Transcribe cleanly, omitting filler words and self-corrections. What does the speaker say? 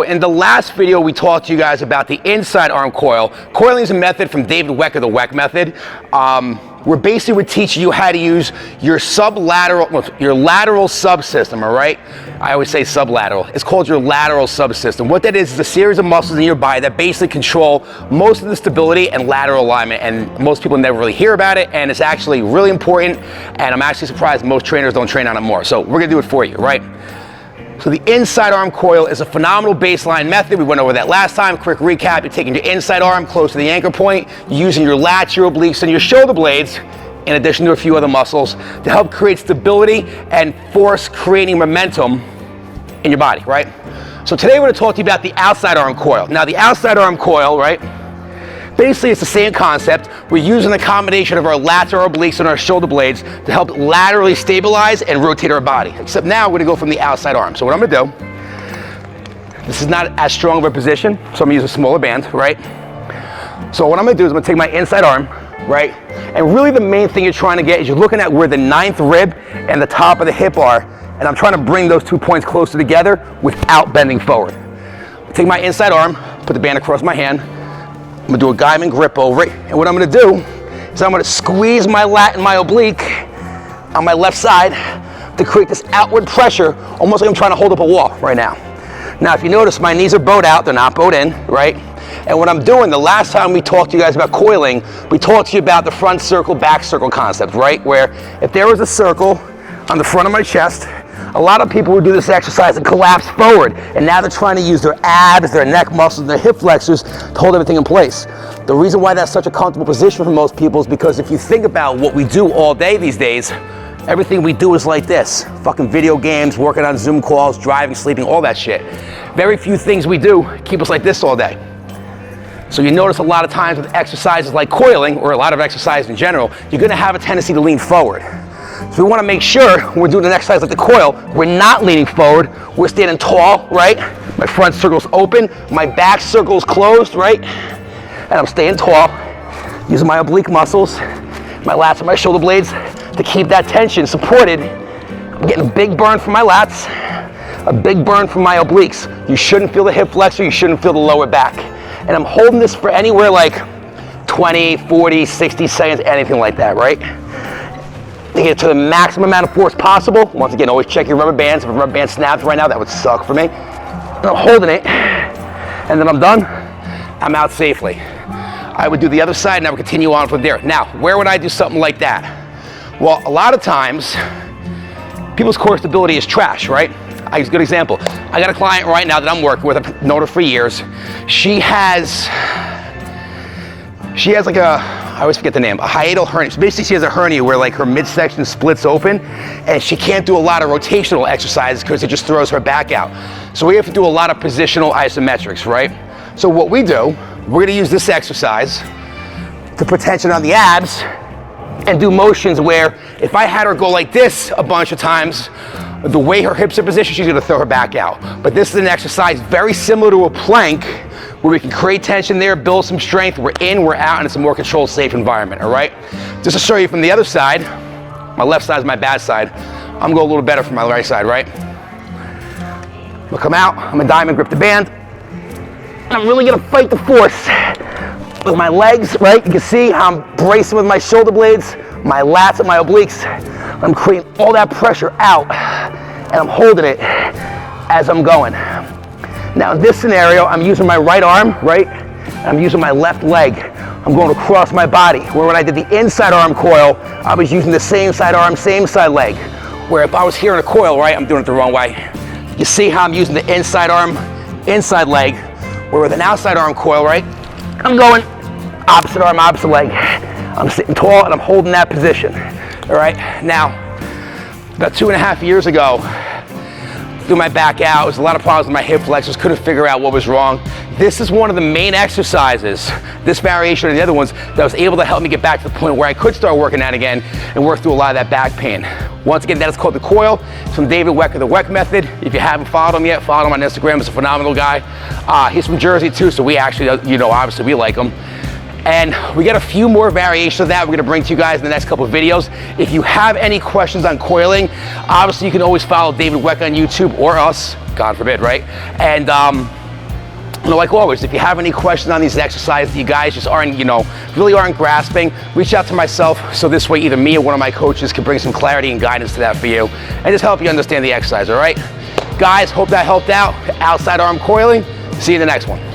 In the last video, we talked to you guys about the inside arm coil. Coiling is a method from David WECK of the WECK method. We're basically teaching you how to use your lateral subsystem, all right? I always say sublateral. It's called your lateral subsystem. What that is a series of muscles in your body that basically control most of the stability and lateral alignment, and most people never really hear about it, and it's actually really important, and I'm actually surprised most trainers don't train on it more. So we're gonna do it for you, right? So the inside arm coil is a phenomenal baseline method. We went over that last time. Quick recap, you're taking your inside arm close to the anchor point, using your lats, your obliques, and your shoulder blades, in addition to a few other muscles, to help create stability and force creating momentum in your body, right? So today we're gonna talk to you about the outside arm coil. Now the outside arm coil, right? Basically, it's the same concept. We're using a combination of our lats, our obliques, and our shoulder blades to help laterally stabilize and rotate our body. Except now we're gonna go from the outside arm. So what I'm gonna do, this is not as strong of a position, so I'm gonna use a smaller band, right? So what I'm gonna do is I'm gonna take my inside arm, right? And really the main thing you're trying to get is you're looking at where the 9th rib and the top of the hip are, and I'm trying to bring those 2 points closer together without bending forward. Take my inside arm, put the band across my hand, I'm gonna do a Guyman grip over it, and what I'm gonna do is I'm gonna squeeze my lat and my oblique on my left side to create this outward pressure, almost like I'm trying to hold up a wall right now. Now, if you notice, my knees are bowed out, they're not bowed in, right? And what I'm doing, the last time we talked to you guys about coiling, we talked to you about the front circle, back circle concept, right? Where if there was a circle on the front of my chest, a lot of people would do this exercise and collapse forward, and now they're trying to use their abs, their neck muscles, and their hip flexors to hold everything in place. The reason why that's such a comfortable position for most people is because if you think about what we do all day these days, everything we do is like this. Fucking video games, working on Zoom calls, driving, sleeping, all that shit. Very few things we do keep us like this all day. So you notice a lot of times with exercises like coiling, or a lot of exercise in general, you're gonna have a tendency to lean forward. So we want to make sure when we're doing an exercise like the coil, we're not leaning forward, we're standing tall, right? My front circle's open, my back circle's closed, right? And I'm staying tall, using my oblique muscles, my lats and my shoulder blades to keep that tension supported. I'm getting a big burn from my lats, a big burn from my obliques. You shouldn't feel the hip flexor, you shouldn't feel the lower back. And I'm holding this for anywhere like 20, 40, 60 seconds, anything like that, right? To get to the maximum amount of force possible. Once again, always check your rubber bands. If a rubber band snaps right now, that would suck for me. And I'm holding it, and then I'm done. I'm out safely. I would do the other side, and I would continue on from there. Now, where would I do something like that? Well, a lot of times, people's core stability is trash, right? I use a good example. I got a client right now that I'm working with. I've known her for years. She has like I always forget the name, a hiatal hernia. So basically she has a hernia where like her midsection splits open, and she can't do a lot of rotational exercises because it just throws her back out. So we have to do a lot of positional isometrics, right? So what we do, we're gonna use this exercise to put tension on the abs and do motions where if I had her go like this a bunch of times, the way her hips are positioned, she's gonna throw her back out. But this is an exercise very similar to a plank where we can create tension there, build some strength, we're in, we're out, and it's a more controlled, safe environment, all right? Just to show you from the other side, my left side is my bad side. I'm gonna go a little better from my right side, right? I'm gonna come out, I'm gonna Diamond grip the band, and I'm really gonna fight the force with my legs, right? You can see how I'm bracing with my shoulder blades, my lats and my obliques. I'm creating all that pressure out, and I'm holding it as I'm going. Now in this scenario, I'm using my right arm, right? I'm using my left leg. I'm going across my body. Where when I did the inside arm coil, I was using the same side arm, same side leg. Where if I was here in a coil, right, I'm doing it the wrong way. You see how I'm using the inside arm, inside leg. Where with an outside arm coil, right, I'm going opposite arm, opposite leg. I'm sitting tall and I'm holding that position. All right, now, about 2.5 years ago, threw my back out. There was a lot of problems with my hip flexors, couldn't figure out what was wrong. This is one of the main exercises, this variation and the other ones, that was able to help me get back to the point where I could start working out again and work through a lot of that back pain. Once again, that is called the coil. It's from David WECK of the WECK method. If you haven't followed him yet, follow him on Instagram. He's a phenomenal guy. He's from Jersey too, so we actually, obviously we like him. And we got a few more variations of that we're gonna bring to you guys in the next couple of videos. If you have any questions on coiling, obviously you can always follow David WECK on YouTube, or us, God forbid, right? And You know, like always, if you have any questions on these exercises that you guys just aren't, really aren't grasping, reach out to myself, so this way either me or one of my coaches can bring some clarity and guidance to that for you and just help you understand the exercise, all right? Guys, hope that helped out. Outside arm coiling. See you in the next one.